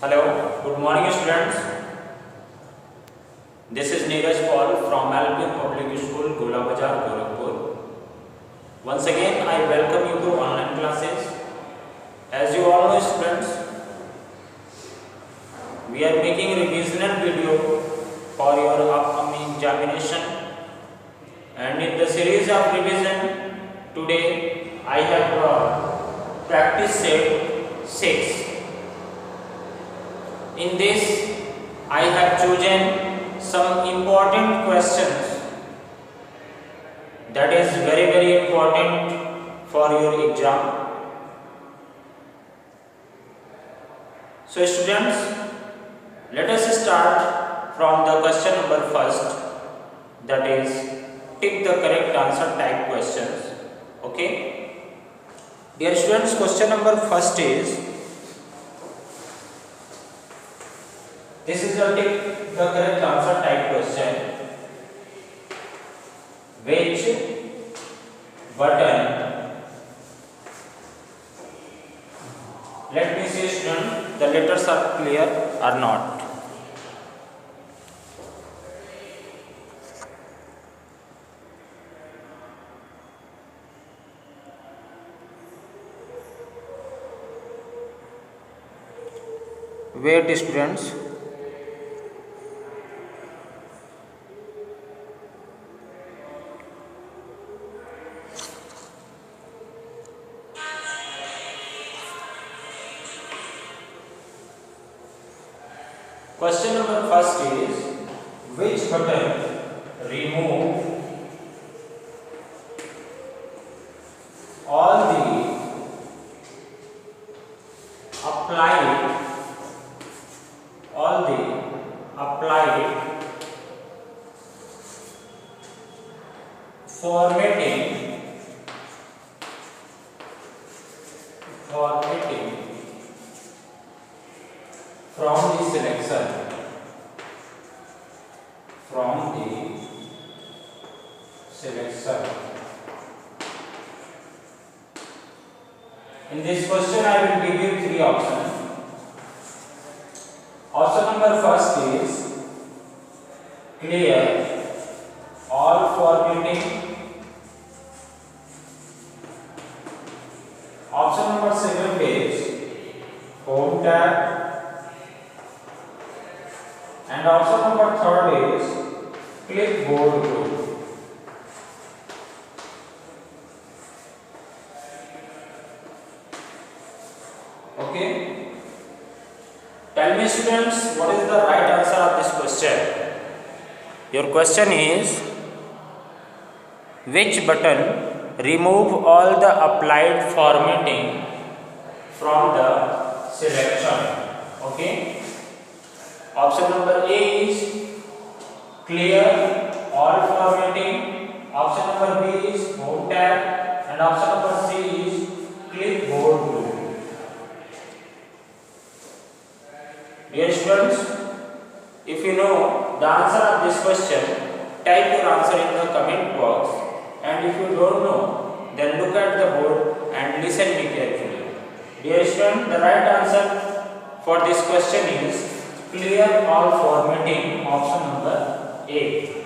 Hello, good morning students. This is Neeraj Paul from Alpine Public School, Gola Bazar, Gorakhpur. Once again, I welcome you to online classes. As you all know students, we are making revisional video for your upcoming examination. And in the series of revision, today I have brought practice set 6. In this, I have chosen some important questions that is very important for your exam. So students, let us start from the question number first, that is tick the correct answer type questions. Okay, dear students, question number first is, this is a tick the correct answer type question. Which button, let me see student, the letters are clear or not. Wait students. Question number first is, which button remove all the applied formatting from the selection. In this question, I will give you three options. Option number first is clear all formatting. Option number second is home tab, and option number third is clipboard group. Okay, tell me students, what is the right answer of this question? Your question is, which button remove all the applied formatting from the selection? Okay, option number A is clear all formatting, option number B is home tab, and option number C is clipboard group. Dear students, if you know the answer of this question, type your answer in the comment box, and if you don't know, then look at the board and listen me carefully. Dear student, the right answer for this question is clear all formatting, option number A.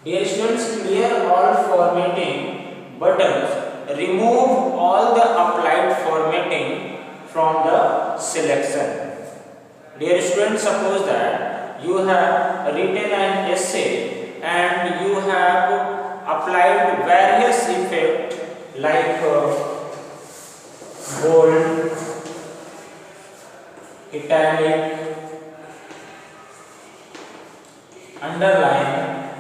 Dear students, clear all formatting buttons remove all the applied formatting from the selection. Dear students, suppose that you have written an essay and you have applied various effects like bold, italic, underline,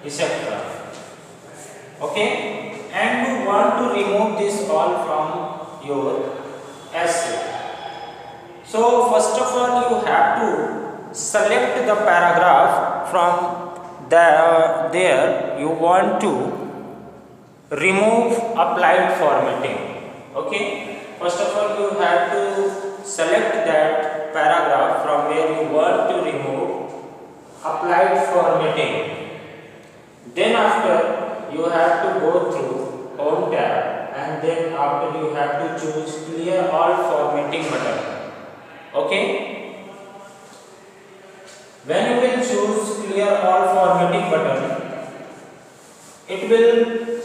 etc. Okay, and you want to remove this all from your essay. So first of all, you have to select the paragraph from there you want to remove applied formatting. Okay, first of all, you have to select that paragraph from where you want to remove applied formatting. Then after, you have to go through home tab. and then after you have to choose clear all formatting button. Okay, when you will choose clear all formatting button, it will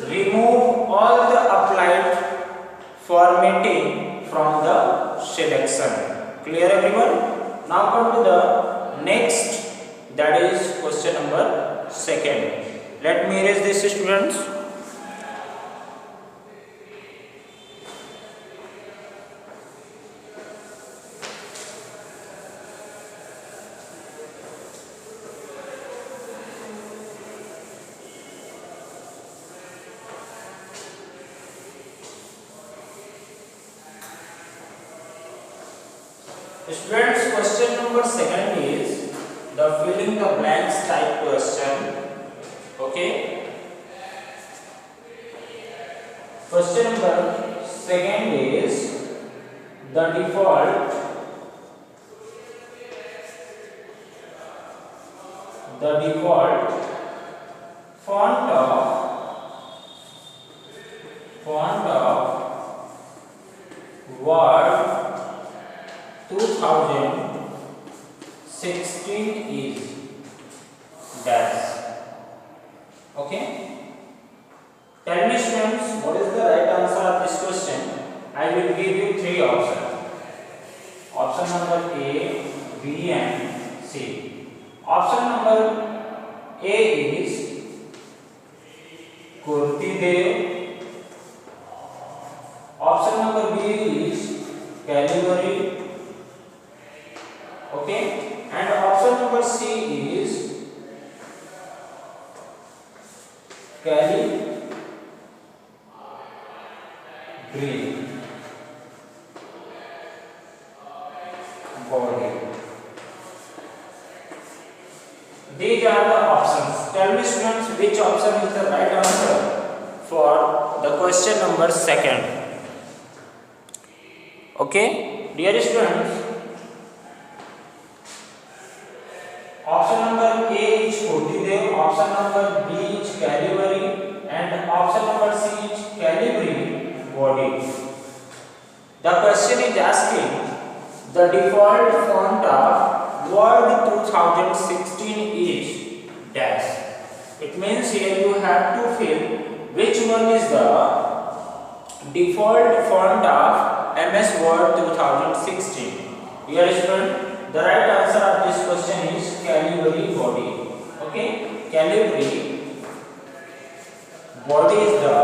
remove all the applied formatting from the selection. Clear everyone? Now come to the next, that is question number 2. Let me erase this, students. Students, question number 2 is the filling the blanks type question. Okay. Question number 2 is the default font of Word 2016 is dash. Okay. Tell me, students, what is the right answer of this question? I will give you 3 options. Option number A, B and C. Option number A is Kurtidev. Option number B is Calibri. Okay, and option number C is Calibri. Body. These are the options. Tell me, students, which option is the right answer for the question number 2. Okay, dear students, option number A is Kurtidev, option number B is Calibri, and option number C is Calibri body. The question is asking the default font of Word 2016 is dash. It means here you have to fill which one is the default font of MS Word 2016. Dear student, the right answer of this question is Calibri body. Okay, Calibri body is the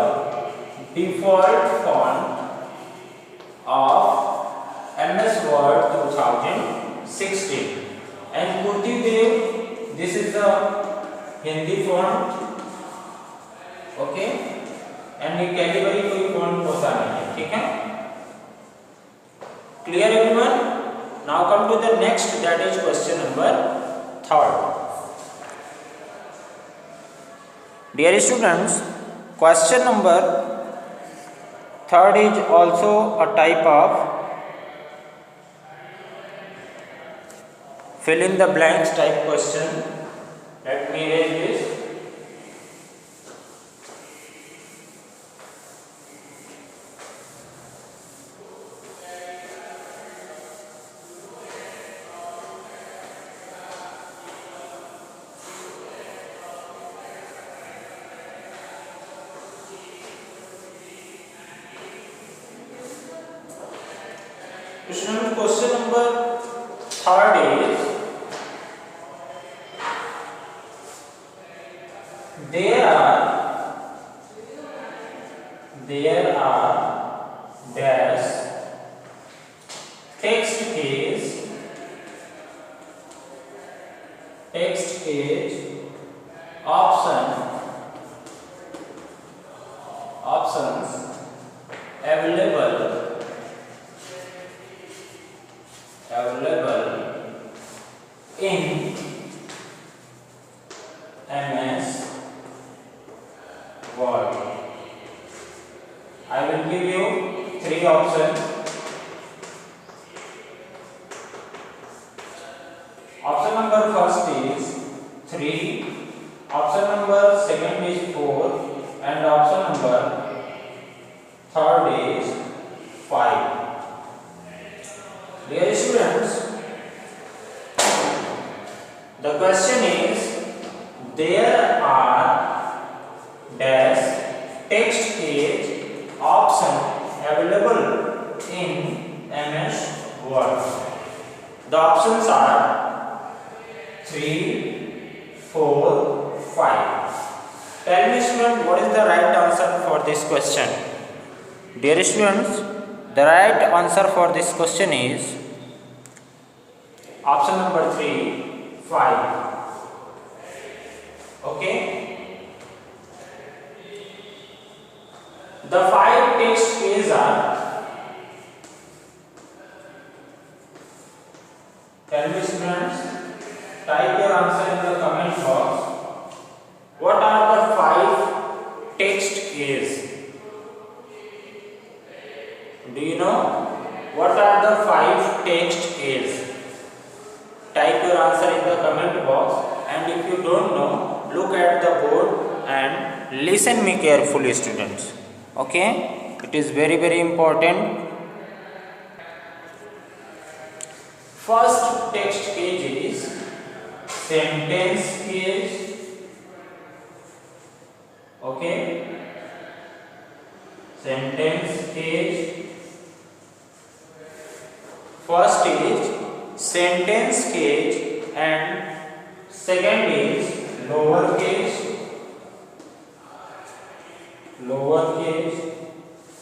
default font of MS Word 2016. And Kurtidev, this is the Hindi font. Okay, and ये Calibri कोई font होता नहीं है, ठीक है? Clear everyone? Now come to the next, that is question number 3. Dear students, question number 3 is also a type of fill in the blanks type question. Let me erase this. Question number 3 is there are dash text case options available in MS Word. I will give you 3 options. Option number first is 3, option number second is 4, and option number third Tell me student, what is the right answer for this question? Dear students, the right answer for this question is option number 3, 5. Okay. The 5 text keys are, tell me students, type your answer in the comment box. What are the 5 text keys? Do you know what are the 5 text keys? Type your answer in the comment box, and if you don't know, look at the board and listen me carefully students. Okay, it is very important. First text key is sentence keys. Okay, sentence keys. First is sentence case and second is lower case.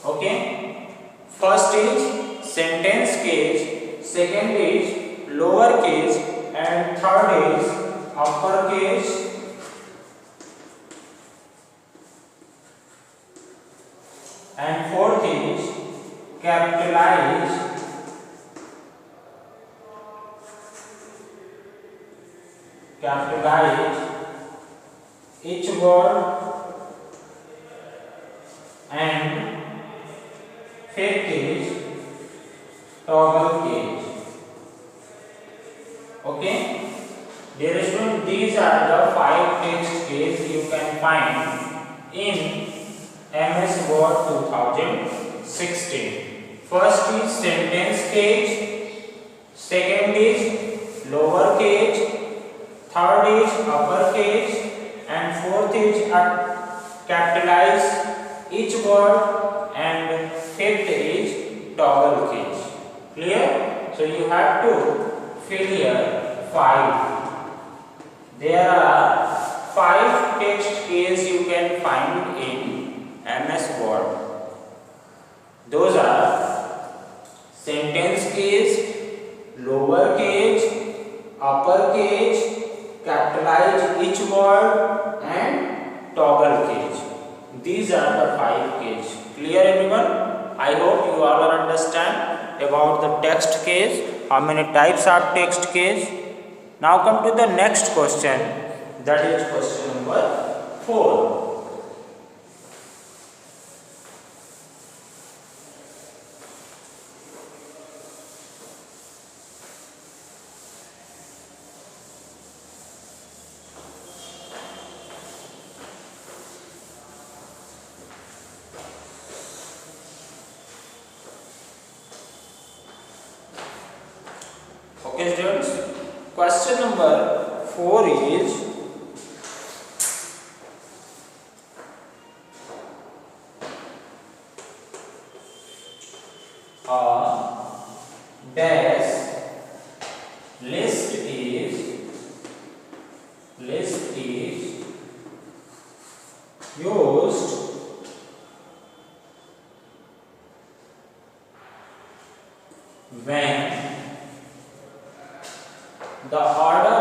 Okay, first is sentence case, second is lower case, and third is upper case. And fourth is capitalized. Each word, and fifth is toggle case. Okay, dear student, these are the 5 text keys you can find in MS Word 2016. First is sentence case, second is lower case, third is upper case, and fourth is capitalize each word, and fifth is toggle case. Clear? So you have to fill here 5. There are 5 text keys you can find in MS Word. Those are sentence case, lower case, upper case, capitalize each word, and toggle case. These are the 5 keys. Clear everyone? I hope you all understand about the text case, how many types of text case. Now come to the next question, that is question number 4. Okay students, question number 4 is a dash list is used when the order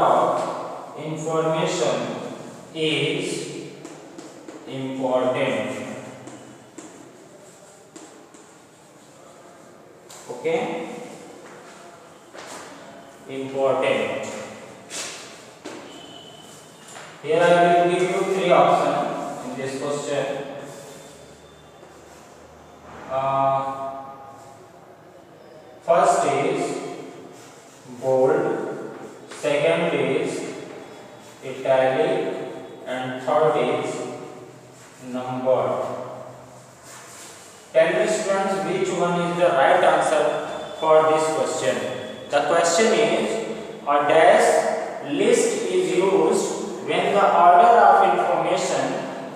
of information is important. Okay, important. Here I will give you 3 options in this question. First is bold, second is italic, and third is numbered. Tell me students, which one is the right answer for this question. The question is, a dash list is used when the order of information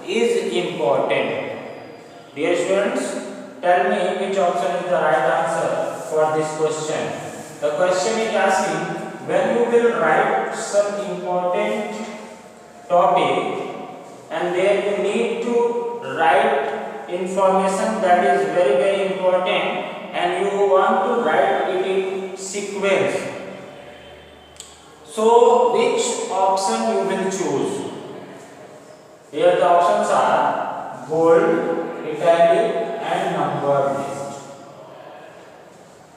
is important. Dear students, tell me which option is the right answer for this question. The question is asking, when you will write some important topic and there you need to write information that is very important and you want to write it in sequence. So which option you will choose? Here the options are bold, italic and numbered list.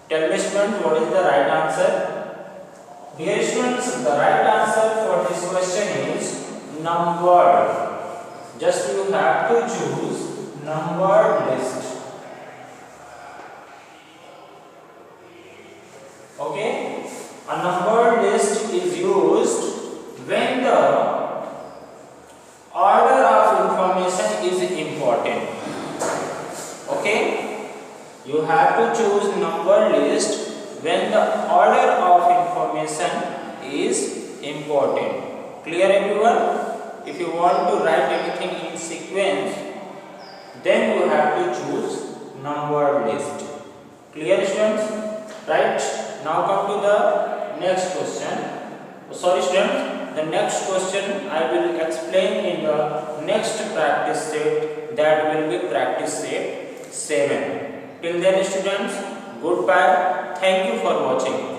Tell me students, what is the right answer? Dear students, the right answer for this question is numbered. Just you have to choose numbered list. Okay? A numbered list is used when the order of information is important. Okay? You have to choose numbered list when the order of information is important. Clear everyone? If you want to write anything in sequence, then you have to choose numbered list. Clear students? Right? Now come to the next question. Sorry students, the next question I will explain in the next practice set, that will be practice set 7. Till then students, goodbye. Thank you for watching.